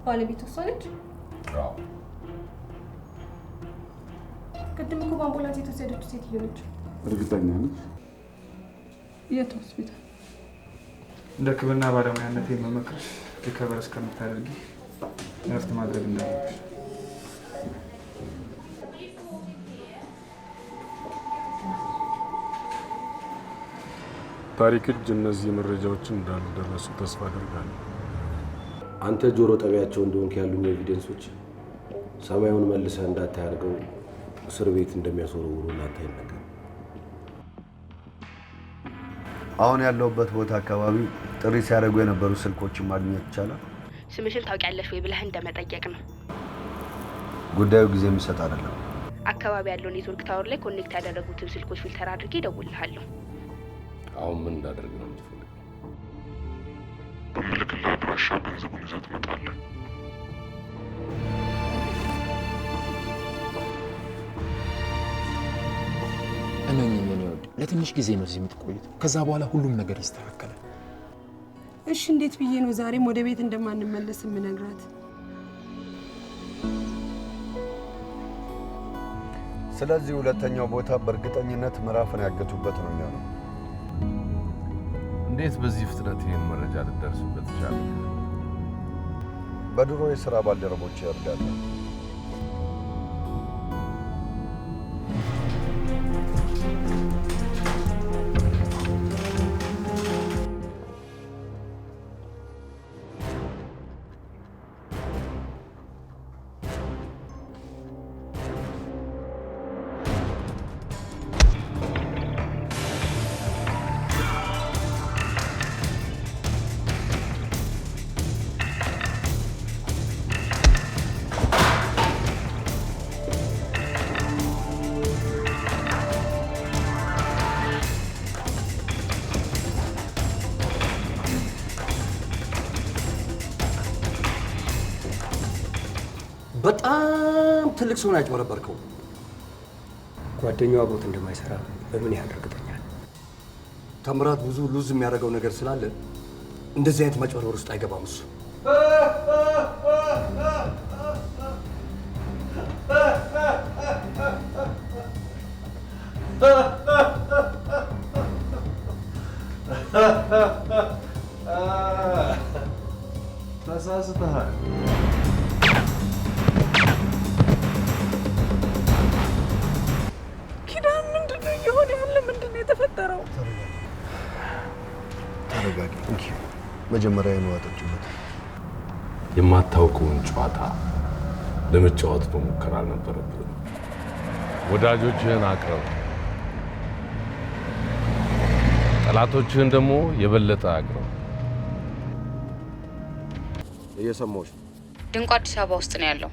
ባለቤቱ እሷ ነች? አዎ። ቅድም እኮ በአምቡላንስ የተወሰደችው ሴትዮ ነች። እርግጠኛ ነች? የት ሆስፒታል? እንደ ሕክምና ባለሙያነት የምመክርሽ ሪከቨር እስከምታደርጊ እረፍት ማድረግ እንዳለብሽ። ታሪክ እጅ እነዚህ መረጃዎች እንዳልደረሱ ተስፋ አደርጋለሁ። አንተ ጆሮ ጠቢያቸው እንደሆንክ ያሉኝ ኤቪደንሶች ሰማዩን መልሰህ እንዳታይ አድርገው እስር ቤት እንደሚያስወረውሩ እናንተ አይነገር። አሁን ያለውበት ቦታ አካባቢ ጥሪ ሲያደርጉ የነበሩ ስልኮችን ማግኘት ይቻላል? ስምሽን ታውቂያለሽ ወይ ብለህ እንደመጠየቅ ነው። ጉዳዩ ጊዜ የሚሰጥ አይደለም። አካባቢ ያለው ኔትወርክ ታወር ላይ ኮኔክት ያደረጉትን ስልኮች ፊልተር አድርጌ እደውልልሃለሁ። አሁን ምን እንዳደርግ ነው የምትፈልገው? በምልክልህ አድራሻ ገንዘቡን ይዘህ ትመጣለህ። እመኚኝ የኔ ወድ፣ ለትንሽ ጊዜ ነው እዚህ የምትቆዩት። ከዛ በኋላ ሁሉም ነገር ይስተካከላል። እሺ እንዴት ብዬ ነው ዛሬም ወደ ቤት እንደማንመለስ የምነግራት? ስለዚህ ሁለተኛው ቦታ በእርግጠኝነት ምዕራፍን ያገቱበት ነው የሚሆነው። እንዴት በዚህ ፍጥነት ይሄን መረጃ ልደርስበት ይቻላል? በድሮ የሥራ ባልደረቦች እርዳታ በጣም ትልቅ ሰው ነው ያጭበረበርከው። ጓደኛው አብሮት እንደማይሰራ በምን ያህል እርግጠኛ ነህ? ተምራት ብዙ ሉዝ የሚያደርገው ነገር ስላለ እንደዚህ አይነት ማጭበርበር ውስጥ አይገባም እሱ። ተሳስተሃል። ኪዳን ምንድነው እየሆነ ያለ? ምንድነው የተፈጠረው? ተረጋጊ። መጀመሪያ የነዋጠችበት የማታውቀውን ጨዋታ ለመጫወት መሞከር አልነበረብህም። ወዳጆችህን አቅርብ፣ ጠላቶችህን ደግሞ የበለጠ አቅርብ። እየሰማሁሽ። ድንቁ አዲስ አበባ ውስጥ ነው ያለው።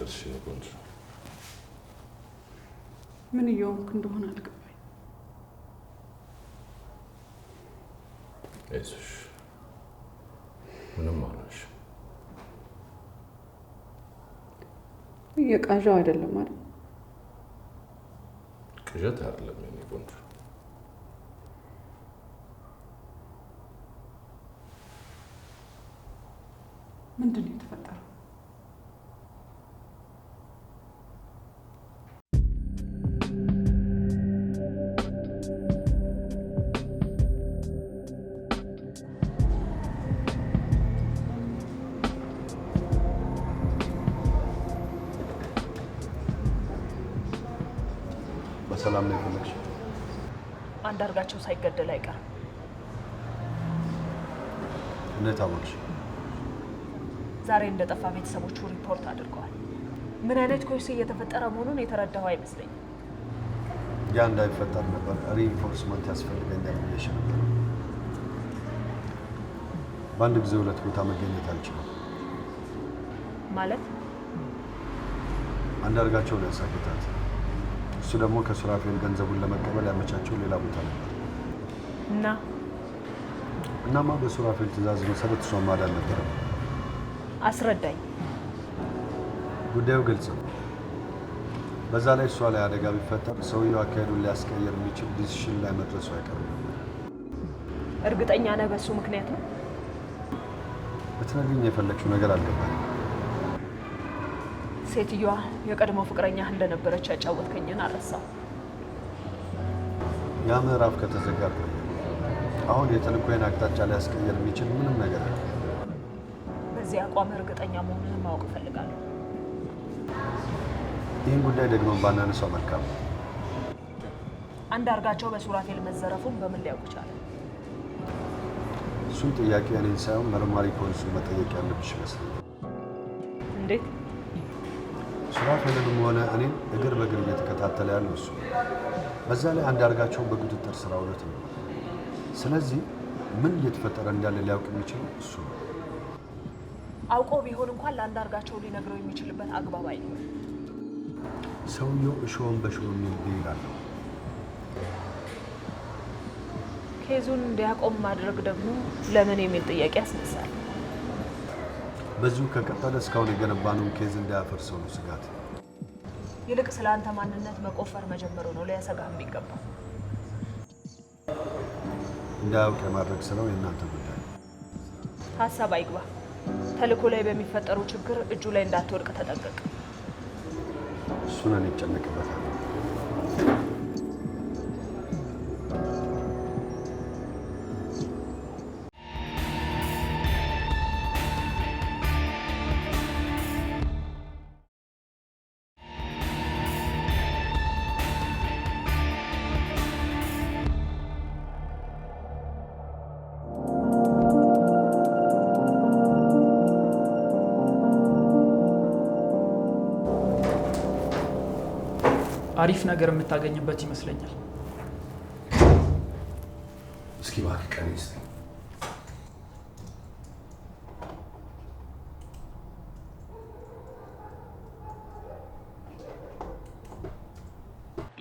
አደርሽ ነው ቆንጆ። ምን እየሆንክ እንደሆነ አልገባኝ። አይዞሽ፣ ምንም አልሆንሽ። እየቃዣው አይደለም አይደል? ቅዠት አይደለም የኔ ቆንጆ። ምንድን ነው የተፈጠረው? በሰላም ነው የፈለግሽ? አንዳርጋቸው ሳይገደል አይቀርም። እንዴት አወቅሽ? ዛሬ እንደጠፋ ቤተሰቦቹ ሪፖርት አድርገዋል። ምን አይነት ኮርስ እየተፈጠረ መሆኑን የተረዳው አይመስለኝም። ያ እንዳይፈጠር ነበር ሪኢንፎርስመንት ያስፈልገኛል ብዬሽ ነበር። በአንድ ጊዜ ሁለት ቦታ መገኘት አልችልም። ማለት አንዳርጋቸውን ያሳግታት፣ እሱ ደግሞ ከሱራፌል ገንዘቡን ለመቀበል ያመቻቸው ሌላ ቦታ ነበር። እናማ በሱራፌል ትዕዛዝ መሰረት እሷን ማዳን ነበረም። አስረዳኝ። ጉዳዩ ግልጽ ነው። በዛ ላይ እሷ ላይ አደጋ ቢፈጠር ሰውየው አካሄዱን ሊያስቀየር የሚችል ዲሲሽን ላይ መድረሱ አይቀርም። እርግጠኛ ነህ በሱ ምክንያት ነው? ብትነግሪኝ የፈለግሽው ነገር አልገባኝም። ሴትዮዋ የቀድሞ ፍቅረኛ እንደነበረች ያጫወትከኝን አልረሳም። ያ ምዕራፍ ከተዘጋ ቆየ። አሁን የተልእኮዬን አቅጣጫ ሊያስቀየር የሚችል ምንም ነገር የለም። በዚህ አቋም እርግጠኛ መሆኑን ማወቅ እፈልጋለሁ። ይህን ጉዳይ ደግሞ ባናነሳው መልካም ነው። አንዳርጋቸው በሱራፌል መዘረፉን በምን ሊያውቁ ቻለ? እሱን ጥያቄ እኔን ሳይሆን መርማሪ ፖሊሱን መጠየቅ ያለብሽ ይመስለኛል። እንዴት? ሱራፌልንም ሆነ እኔን እግር በእግር እየተከታተለ ያለው እሱ። በዛ ላይ አንዳርጋቸውን በቁጥጥር ስር አውሎት ነው። ስለዚህ ምን እየተፈጠረ እንዳለ ሊያውቅ የሚችለው እሱ ነው። አውቆ ቢሆን እንኳን ለአንዳርጋቸው ሊነግረው የሚችልበት አግባብ አይኖርም። ሰውየው እሾህን በሾህ የሚል ብሂል አለው። ኬዙን እንዲያቆም ማድረግ ደግሞ ለምን የሚል ጥያቄ ያስነሳል። በዚሁ ከቀጠለ እስካሁን የገነባነውን ኬዝ እንዳያፈርሰው ነው ስጋት። ይልቅ ስለ አንተ ማንነት መቆፈር መጀመሩ ነው ሊያሰጋህ የሚገባው። እንዳያውቅ የማድረግ ስራው የእናንተ ጉዳይ ነው። ሀሳብ አይግባ። ተልእኮ ላይ በሚፈጠሩ ችግር እጁ ላይ እንዳትወድቅ ተጠንቀቅ። እሱን እኔ እጨነቅበታለሁ። አሪፍ ነገር የምታገኝበት ይመስለኛል። እስኪ እባክህ ቀን ይስጠኝ።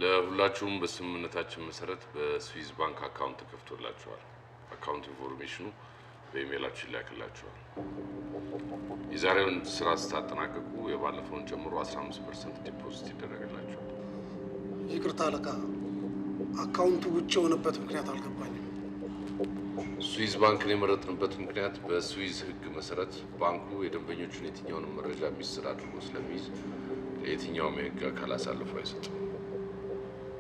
ለሁላችሁም በስምምነታችን መሰረት በስዊዝ ባንክ አካውንት ተከፍቶላችኋል። አካውንት ኢንፎርሜሽኑ በኢሜይላችን ላክላችኋል። የዛሬውን ስራ ስታጠናቀቁ የባለፈውን ጨምሮ 15% ዲፖዚት ይደረግላችኋል። ይቅርታ አለቃ፣ አካውንቱ ውጭ የሆነበት ምክንያት አልገባኝም። ስዊዝ ባንክን የመረጥንበት ምክንያት በስዊዝ ሕግ መሰረት ባንኩ የደንበኞቹን የትኛውንም መረጃ ሚስጥር አድርጎ ስለሚይዝ ለየትኛውም የሕግ አካል አሳልፎ አይሰጥም።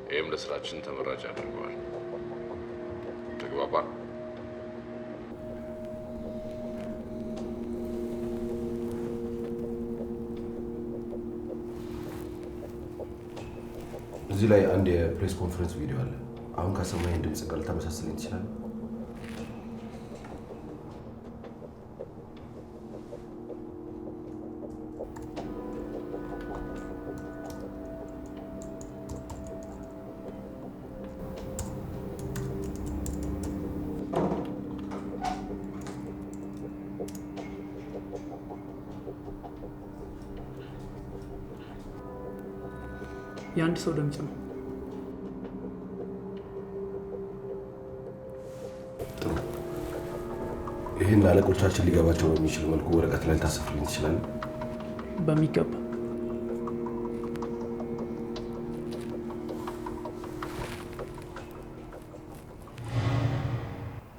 ይህም ለስራችን ተመራጭ ያደርገዋል። ተግባባን? እዚህ ላይ አንድ የፕሬስ ኮንፈረንስ ቪዲዮ አለ። አሁን ከሰማኝ ድምጽ ጋር ልታመሳስለኝ ትችላለህ? የአንድ ሰው ድምፅ ነው። ጥሩ። ይህን ለአለቆቻችን ሊገባቸው በሚችል መልኩ ወረቀት ላይ ታሰፍልኝ ትችላለህ? በሚገባ።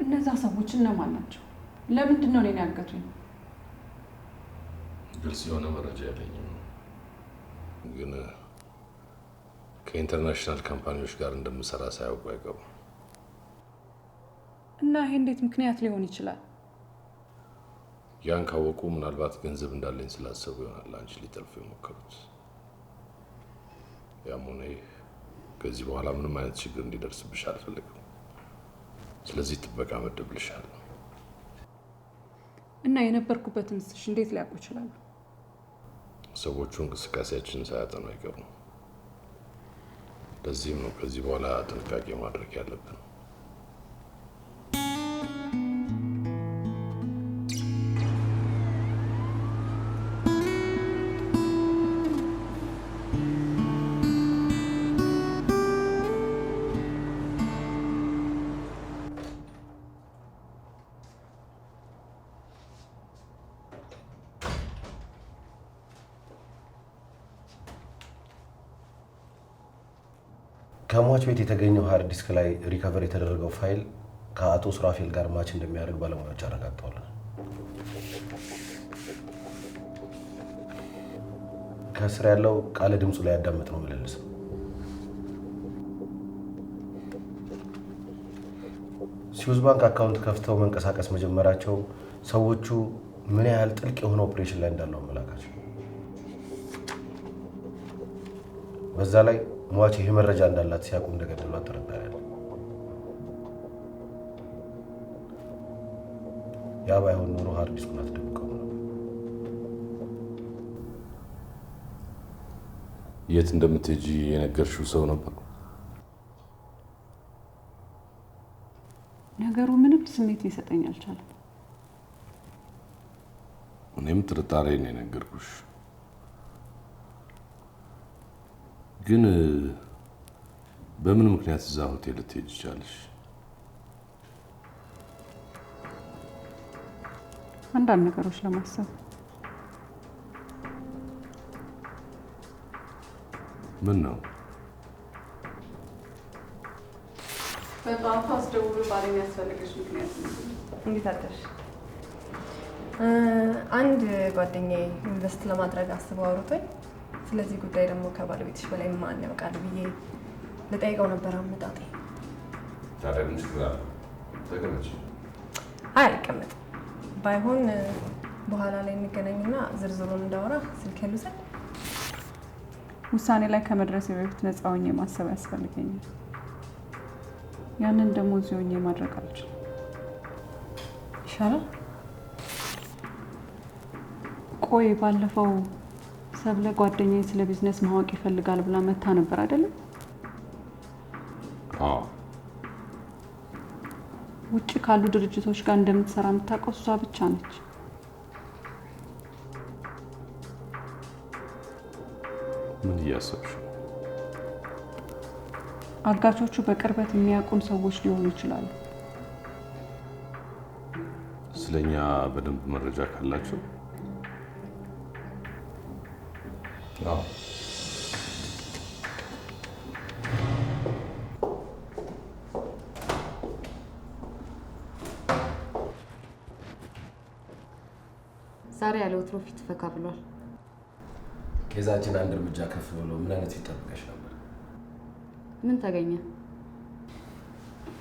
እነዛ ሰዎች እነማን ናቸው? ለምንድን ነው እኔን ያገቱኝ? ግልጽ የሆነ መረጃ የለኝም፣ ግን ከኢንተርናሽናል ካምፓኒዎች ጋር እንደምሰራ ሳያውቁ አይገቡም። እና ይሄ እንዴት ምክንያት ሊሆን ይችላል? ያን ካወቁ ምናልባት ገንዘብ እንዳለኝ ስላሰቡ ይሆናል አንቺ ሊጠልፉ የሞከሩት። ያም ሆነ ይህ ከዚህ በኋላ ምንም አይነት ችግር እንዲደርስብሽ አልፈልግም። ስለዚህ ጥበቃ መድብልሻለሁ። እና የነበርኩበትን ስሽ እንዴት ሊያውቁ ይችላሉ? ሰዎቹ እንቅስቃሴያችንን ሳያጠኑ አይቀሩም። ለዚህም ነው ከዚህ በኋላ ጥንቃቄ ማድረግ ያለብን። ከሟች ቤት የተገኘው ሃርድ ዲስክ ላይ ሪከቨር የተደረገው ፋይል ከአቶ ሱራፌል ጋር ማች እንደሚያደርግ ባለሙያዎች አረጋግጠዋል። ከስር ያለው ቃለ ድምፁ ላይ ያዳመጥነው ምልልስ ነው። ስዊዝ ባንክ አካውንት ከፍተው መንቀሳቀስ መጀመራቸው ሰዎቹ ምን ያህል ጥልቅ የሆነ ኦፕሬሽን ላይ እንዳለው አመላካች። በዛ ላይ ሟች ይሄ መረጃ እንዳላት ሲያውቁ እንደገደሏት ተረዳያል። ያ ባይሆን ኖሮ ሃርድ ዲስኩን አትደብቀው ነበር። የት እንደምትሄጂ የነገርሽው ሰው ነበር? ነገሩ ምንም ስሜት ሊሰጠኝ አልቻለም። እኔም ጥርጣሬ ነው የነገርኩሽ። ግን በምን ምክንያት እዛ ሆቴል ልትሄጂ ቻልሽ? አንዳንድ ነገሮች ለማሰብ። ምን ነው? በጠዋቱ አስደውሎ ባለ የሚያስፈልግሽ ምክንያት ነው። እንዴት አደርሽ? አንድ ጓደኛዬ ኢንቨስት ለማድረግ አስበው አውርቶኝ ስለዚህ ጉዳይ ደግሞ ከባለቤትሽ በላይ ማን ያውቃል ብዬ ልጠይቀው ነበር አመጣጤ። ታዲያ ምን ችግር አለ? ተቀመጪ። አይ አልቀመጥም። ባይሆን በኋላ ላይ እንገናኝና ዝርዝሩን እንዳወራ ስልክ ልውሰድ። ውሳኔ ላይ ከመድረሴ በፊት ነፃ ሆኜ ማሰብ ያስፈልገኛል። ያንን ደግሞ እዚህ ሆኜ ማድረግ አልችልም። ይሻላል። ቆይ ባለፈው ሰብለ ጓደኛዬ ስለ ቢዝነስ ማወቅ ይፈልጋል ብላ መታ ነበር አይደለም? አዎ። ውጭ ካሉ ድርጅቶች ጋር እንደምትሰራ የምታውቀው እሷ ብቻ ነች። ምን እያሰብሽ? አጋቾቹ በቅርበት የሚያውቁን ሰዎች ሊሆኑ ይችላሉ። ስለኛ በደንብ መረጃ ካላቸው? አዎ። ዛሬ ያለ ወትሮ ፊት ፈካ ብሏል። ኬዛችን አንድ እርምጃ ከፍ ብሎ ምን አይነት ይጠብቀሽ ነበር? ምን ተገኘ?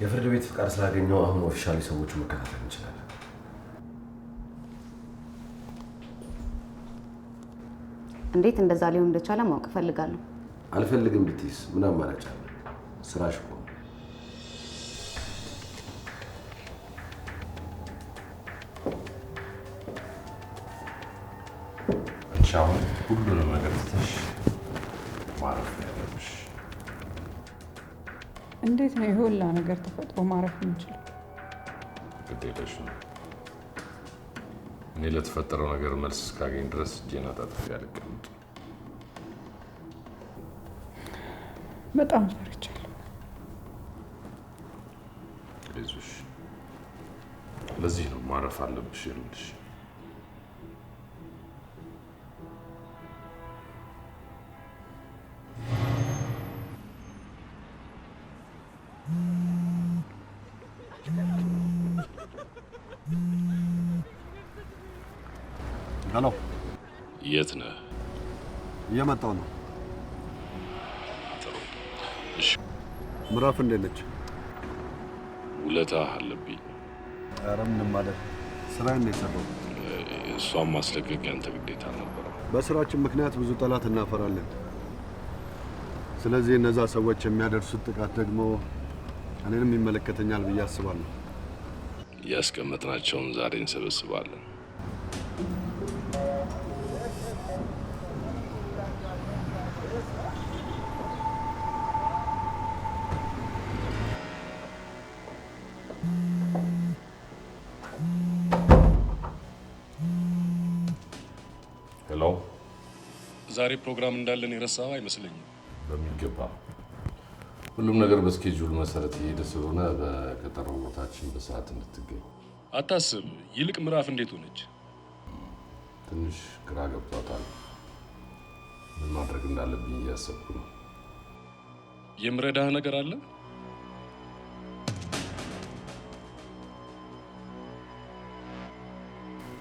የፍርድ ቤት ፍቃድ ስላገኘው አሁን ኦፊሻሊ ሰዎቹ መከታተል እንችላለን። እንዴት እንደዛ ሊሆን እንደቻለ ማወቅ እፈልጋለሁ። አልፈልግም ብትይስ ምን አማራጭ አለ? ስራሽ እኮ ነው። አንቺ አሁን ሁሉንም ነገር ትተሽ ማረፍ ነው ያለብሽ። እንዴት ነው የሁላ ነገር ተፈጥሮ ማረፍ የምንችለው? ግድ የለሽም። እኔ ለተፈጠረው ነገር መልስ እስካገኝ ድረስ እጄን አጣጥፌ አልቀመጥም። በጣም ፈርቻለሁ። አይዞሽ፣ ለዚህ ነው ማረፍ አለብሽ የምልሽ። ሄሎ፣ የት ነህ? እየመጣሁ ነው። ጥሩ። እሺ፣ ምዕራፍ እንዴት ነች? ውለታ አለብኝ። ኧረ ምንም አይደል። ስራዬን ነው የሰራሁት። እሷን ማስለቀቅ ያንተ ግዴታ ነበረ። በስራችን ምክንያት ብዙ ጠላት እናፈራለን። ስለዚህ እነዛ ሰዎች የሚያደርሱት ጥቃት ደግሞ እኔንም ይመለከተኛል ብዬ አስባለሁ። ያስቀመጥናቸውን ዛሬ እንሰበስባለን። ሄሎ፣ ዛሬ ፕሮግራም እንዳለን የረሳኸው አይመስለኝም። በሚገባ ሁሉም ነገር በስኬጁል መሰረት የሄደ ስለሆነ በቀጠሮው ቦታችን በሰዓት እንድትገኝ አታስብ። ይልቅ ምዕራፍ እንዴት ሆነች? ትንሽ ግራ ገብቷታል። ምን ማድረግ እንዳለብኝ እያሰብኩ ነው። የምረዳህ ነገር አለ?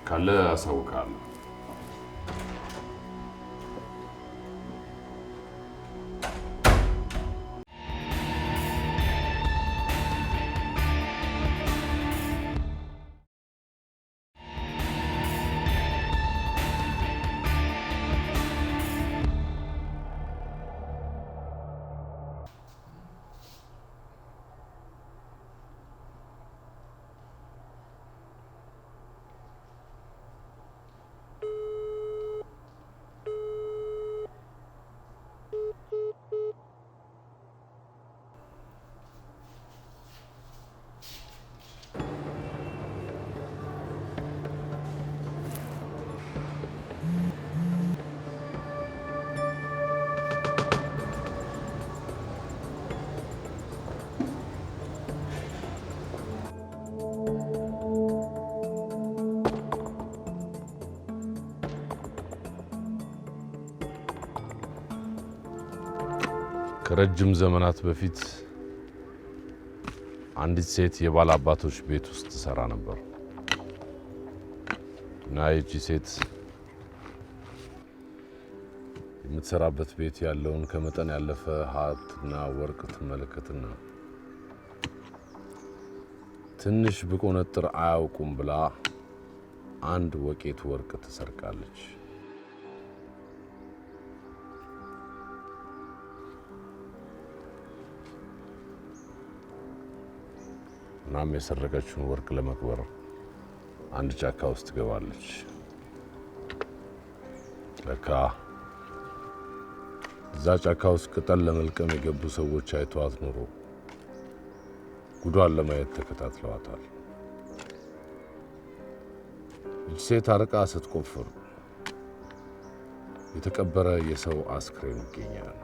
ካለ አሳውቃለሁ። ከረጅም ዘመናት በፊት አንዲት ሴት የባለ አባቶች ቤት ውስጥ ትሰራ ነበር እና ይቺ ሴት የምትሰራበት ቤት ያለውን ከመጠን ያለፈ ሀብትና ወርቅ ትመለከትና ትንሽ ብቆነጥር አያውቁም ብላ አንድ ወቄት ወርቅ ትሰርቃለች። እናም የሰረቀችውን ወርቅ ለመቅበር አንድ ጫካ ውስጥ ትገባለች። ለካ እዛ ጫካ ውስጥ ቅጠል ለመልቀም የገቡ ሰዎች አይተዋት ኖሮ ጉዷን ለማየት ተከታትለዋታል። እጅ ሴት አርቃ ስትቆፍር የተቀበረ የሰው አስክሬን ይገኛል።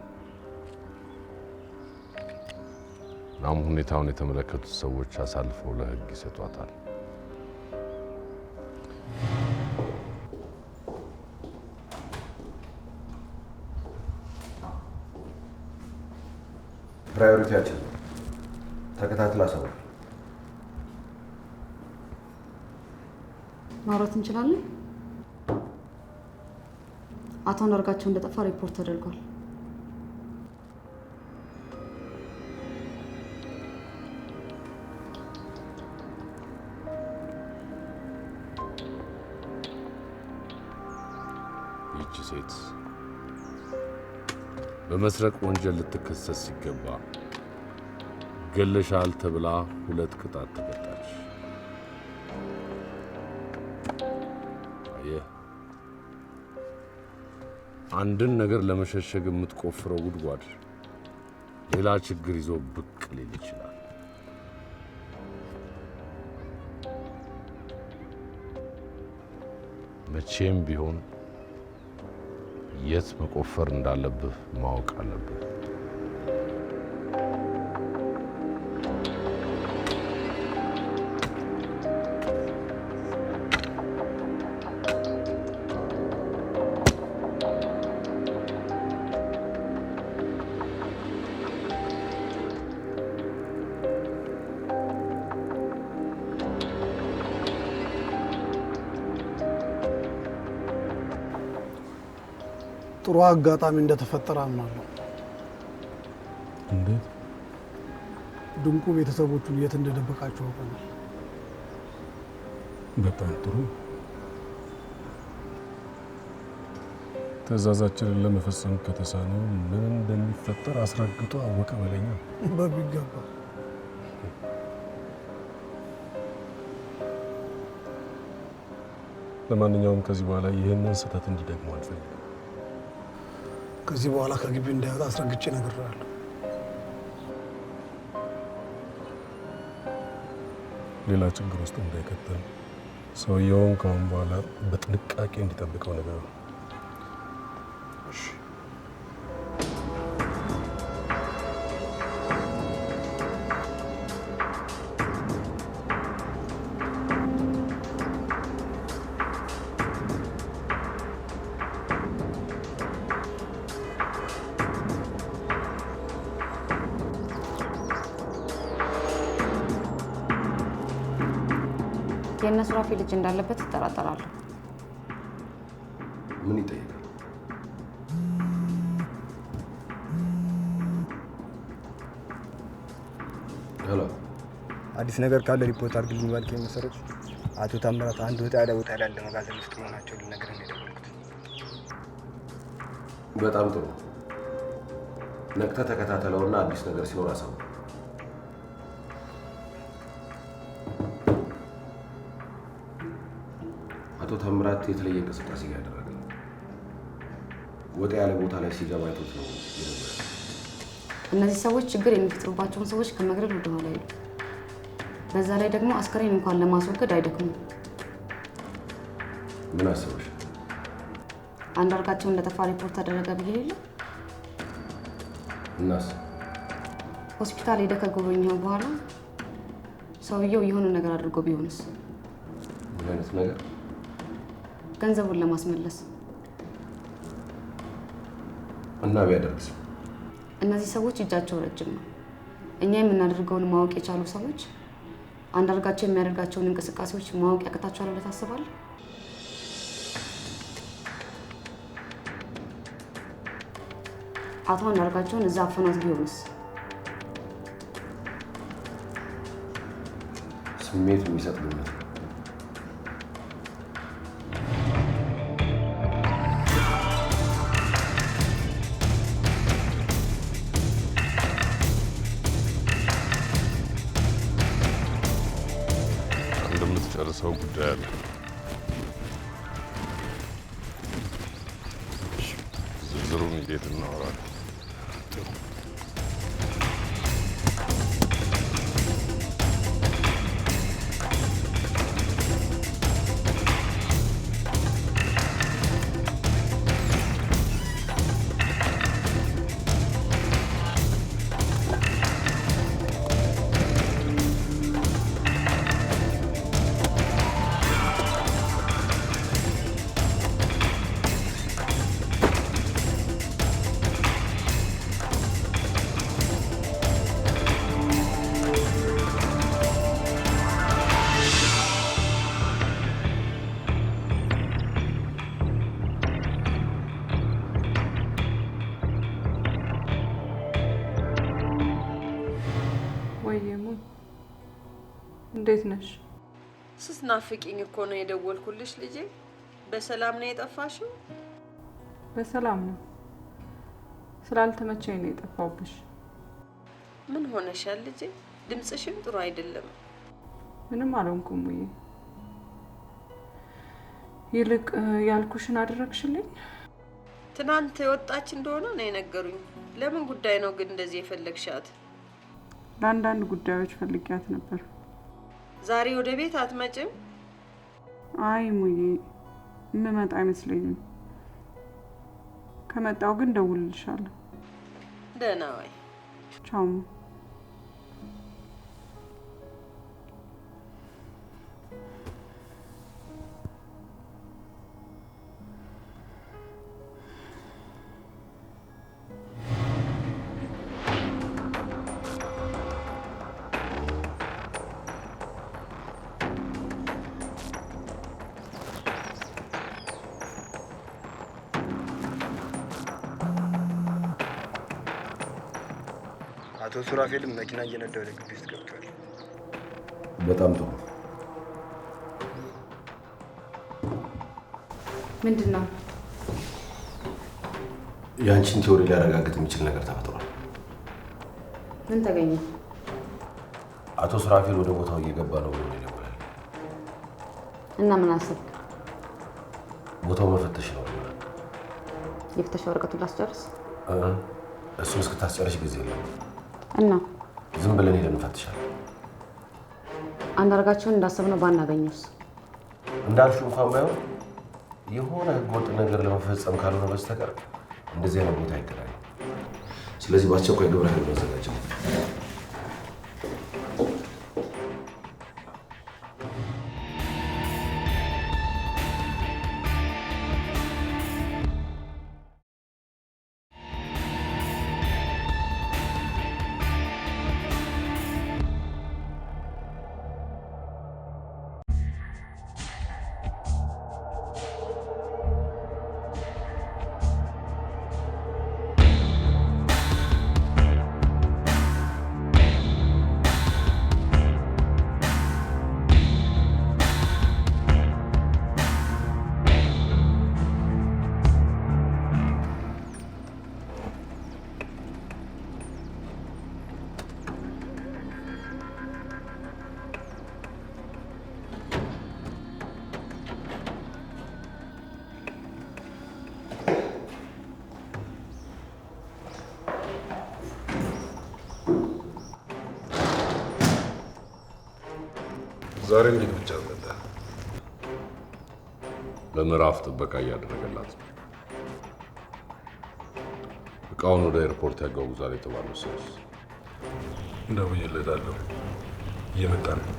እናም ሁኔታውን የተመለከቱት ሰዎች አሳልፈው ለሕግ ይሰጧታል። ፕራዮሪቲያችን ተከታትላ ሰው ማውራት እንችላለን። አቶ አንዳርጋቸው እንደጠፋ ሪፖርት ተደርጓል። ይቺ ሴት በመስረቅ ወንጀል ልትከሰስ ሲገባ ገለሻል ተብላ 2 ቅጣት ተቀጣች። አየህ፣ አንድን ነገር ለመሸሸግ የምትቆፍረው ጉድጓድ ሌላ ችግር ይዞ ብቅ ሊል ይችላል። መቼም ቢሆን የት መቆፈር እንዳለብህ ማወቅ አለብህ። ጥሩ አጋጣሚ እንደተፈጠረ አምናለሁ። እንዴት? ድንቁ ቤተሰቦቹን የት እንደደበቃቸው አውቀናል። በጣም ጥሩ። ትዕዛዛችንን ለመፈጸም ከተሳነው ምን እንደሚፈጠር አስረግጦ አወቀ በለኛ። በሚገባ ለማንኛውም ከዚህ በኋላ ይህንን ስህተት እንዲደግሙ አልፈልግም። ከዚህ በኋላ ከግቢ እንዳይወጣ አስረግጬ እነግርሃለሁ። ሌላ ችግር ውስጥ እንዳይከተል ሰውየውን ከአሁን በኋላ በጥንቃቄ እንዲጠብቀው ነገር ነው። የእነ ሱራፌ ልጅ እንዳለበት እጠራጠራለሁ። ምን ይጠይቃል? ሄሎ፣ አዲስ ነገር ካለ ሪፖርት አድርግልኝ ባልከኝ መሰረት አቶ ታምራት አንድ ወጣ ያለ ቦታ ላይ ለመጋዘን ውስጥ መሆናቸውን ልነግርህ ነው የደወልኩት። በጣም ጥሩ። ነቅተህ ተከታተለውና አዲስ ነገር ሲኖር አሳውቅ። አቶ ታምራት የተለየ እንቅስቃሴ እያደረገ ነው። ወጣ ያለ ቦታ ላይ ሲገባ አይቶት ነው የነበረ። እነዚህ ሰዎች ችግር የሚፈጥሩባቸውን ሰዎች ከመግደል ወደ ኋላ አይሉ። በዛ ላይ ደግሞ አስከሬን እንኳን ለማስወገድ አይደክሙም። ምን አሰበሽ? አንዳርጋቸው እንደጠፋ ሪፖርት ተደረገ ብዬ የለ? እናስ? ሆስፒታል ሄደህ ከጎበኘኸው በኋላ ሰውየው የሆነ ነገር አድርጎ ቢሆንስ? ምን አይነት ነገር? ገንዘቡን ለማስመለስ እና ቢያደርግስ? እነዚህ ሰዎች እጃቸው ረጅም ነው። እኛ የምናደርገውን ማወቅ የቻሉ ሰዎች አንዳርጋቸው የሚያደርጋቸውን እንቅስቃሴዎች ማወቅ ያቅታቸዋል ብለህ ታስባለህ? አቶ አንዳርጋቸውን እዛ አፈናት ቢሆንስ? ስሜት የሚሰጥ ግምት ነው። እንደምትጨርሰው ጉዳይ አለ። ዝርዝሩን እንዴት እናወራለን? እንዴት ነሽ? ስትናፍቂኝ እኮ ነው የደወልኩልሽ ልጄ። በሰላም ነው የጠፋሽው? በሰላም ነው። ስላልተመቸኝ ነው የጠፋሁብሽ። ምን ሆነሻል ልጄ? ድምጽሽም ጥሩ አይደለም። ምንም አልሆንኩም ሙዬ። ይልቅ ያልኩሽን አደረግሽልኝ? ትናንት የወጣች እንደሆነ ነው የነገሩኝ። ለምን ጉዳይ ነው ግን እንደዚህ የፈለግሻት? ለአንዳንድ ጉዳዮች ፈልጊያት ነበር። ዛሬ ወደ ቤት አትመጭም? አይ ሙዬ፣ የምመጣ አይመስለኝም። ከመጣው ግን ደውልልሻለሁ። ደህና ዋይ። ቻው። አቶ ሱራፌልም መኪና እየነዳ ወደ ግቢ ውስጥ ገብቷል። በጣም ጥሩ። ምንድን ነው? የአንቺን ቲዎሪ ሊያረጋግጥ የሚችል ነገር ተፈጥሯል። ምን ተገኘ? አቶ ሱራፌል ወደ ቦታው እየገባ ነው ብሎ ይደውላል። እና ምን አሰብክ? ቦታው መፈተሽ ነው። የፍተሻ ወረቀቱን ላስጨርስ? እሱን እስክታስጨርሽ ጊዜ የለም እና ዝም ብለን ሄደን እንፈትሻለን። አንዳርጋቸውን እንዳሰብነው ባናገኘውስ? እንዳልሽው እንኳን ባይሆን የሆነ ህገወጥ ነገር ለመፈጸም ካልሆነ በስተቀር እንደዚህ አይነት ቦታ አይገናኝም። ስለዚህ በአስቸኳይ ግብረ ኃይል መዘጋጀት። ዛሬ እንዴት ብቻ መጣ? ለምዕራፍ ጥበቃ እያደረገላት ነው። እቃውን ወደ ኤርፖርት ያጓጉዛል የተባለው ሰውስ? ደውዬለታለሁ። እየመጣ ነው።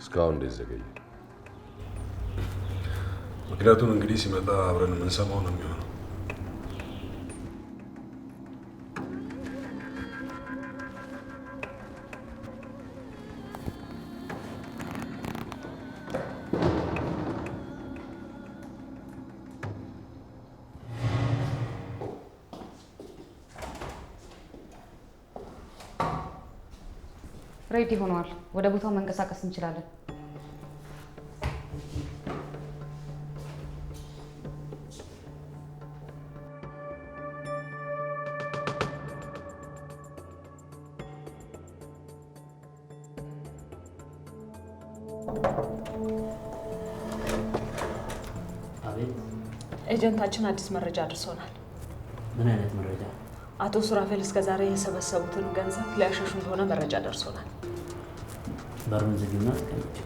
እስካሁን እንዴት ዘገየ? ምክንያቱም እንግዲህ ሲመጣ አብረን የምንሰማው ነው የሚሆነው። ሬዲ ሆኗል። ወደ ቦታው መንቀሳቀስ እንችላለን። አቤት። ኤጀንታችን አዲስ መረጃ አድርሶናል። ምን አይነት መረጃ? አቶ ሱራፌል እስከዛሬ የሰበሰቡትን ገንዘብ ሊያሸሹ እንደሆነ መረጃ ደርሶናል። በሩን ዝጊና ተቀመጭ።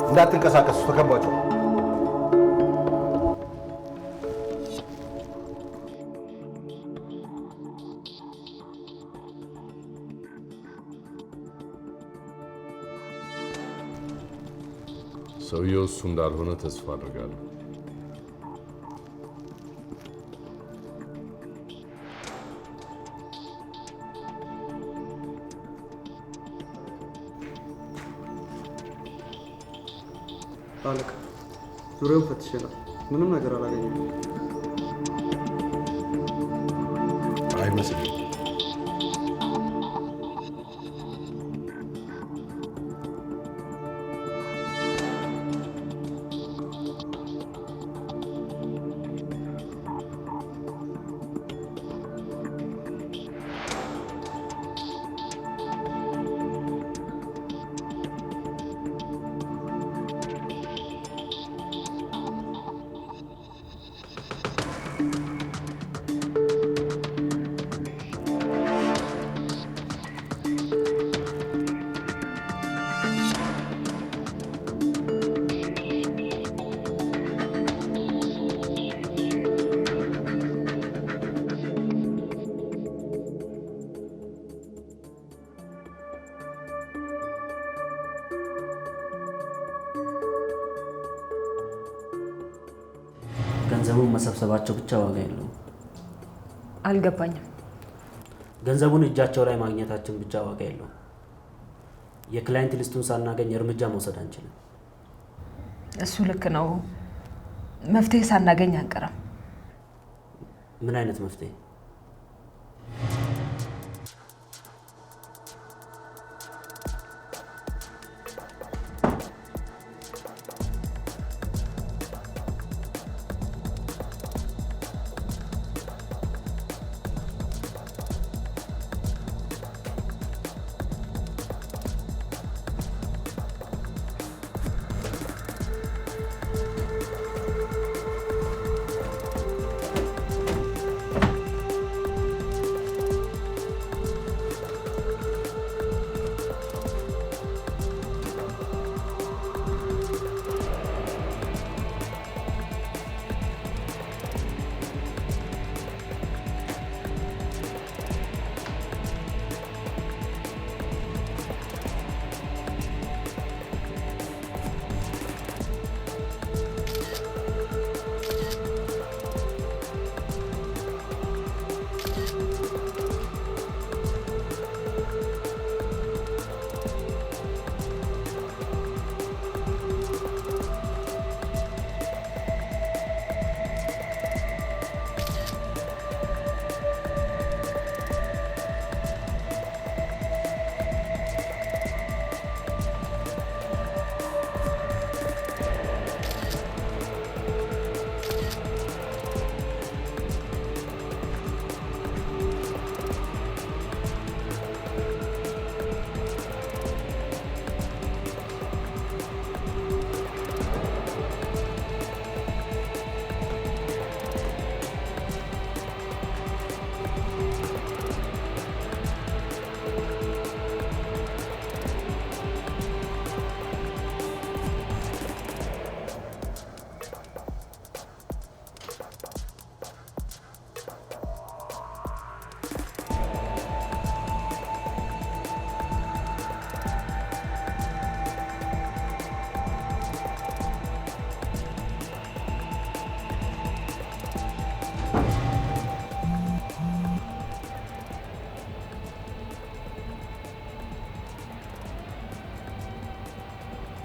እንዳትንቀሳቀሱ ተከባቸው። ሰውየው እሱ እንዳልሆነ ተስፋ አድርጋለሁ። አለቃ፣ ዙሪያውን ፈትሸናል። ምንም ነገር አላገኘንም። አይመስልም። ገንዘቡን መሰብሰባቸው ብቻ ዋጋ የለውም። አልገባኝም። ገንዘቡን እጃቸው ላይ ማግኘታችን ብቻ ዋጋ የለውም። የክላይንት ሊስቱን ሳናገኝ እርምጃ መውሰድ አንችልም። እሱ ልክ ነው። መፍትሄ ሳናገኝ አንቀርም። ምን አይነት መፍትሄ?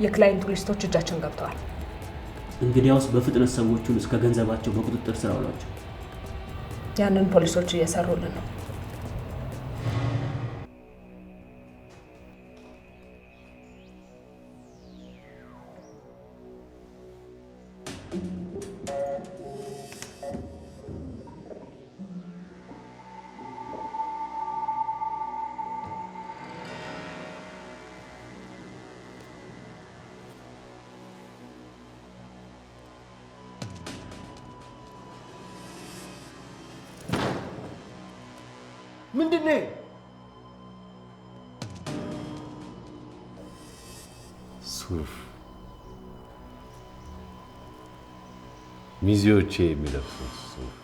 የክላይንቱ ሊስቶች እጃችን ገብተዋል። እንግዲያውስ በፍጥነት ሰዎቹን እስከ ገንዘባቸው በቁጥጥር ስር አውሏቸው። ያንን ፖሊሶች እየሰሩልን ነው። ምንድነው? ሱፍ ሚዜዎቼ የሚለብሱት ሱፍ